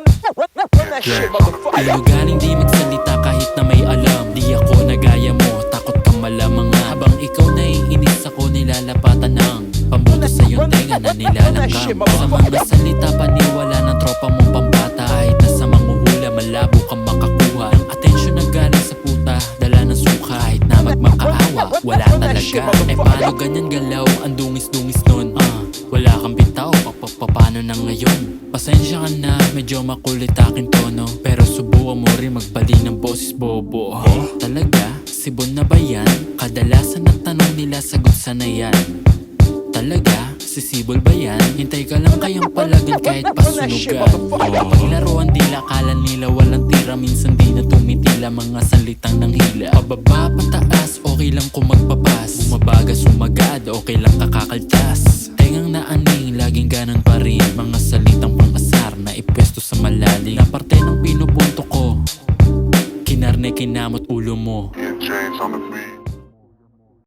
that shit, motherfucker. Di galing di magsalita kahit na may alam. Di ako nagaya mo, takot kang malamang nga. Habang ikaw naiinis ako, nilalapatan ng pambuto sa iyong tenga na nilalangkam. Sa mga salita paniwala ng tropa mong pambata. Kahit nasa manghuhula, malabo kang makakuha ng atensyon na galing sa puta, dala ng suka. Kahit na magmakaawa, wala talaga. Eh paano ganyan galaw, ang dungis-dungis nun. Wala kang bitaw, paano na ngayon? Pasensya ka na, medyo makulit aking tono, pero subukan mo rin magbali ng boses bobo. Talaga? Sibon na ba yan? Kadalasan na tanong nila, sagot sana yan. Talaga? Sisibol ba yan? Hintay ka lang kayang palagan kahit pasunugan. Paglaruan dila, akala nila walang tira. Minsan di na tumitila, mga salitang nang hila. Pababa, pataas, okay lang kung magpapas. Bumabaga, sumagad, okay lang kakakaltas. Tengang naaning, laging ganon pa rin. Mga salitang pang-asar na ipwesto sa malalim. Na parte ng pinupunto ko, kinarne, kinamot ulo mo. James on the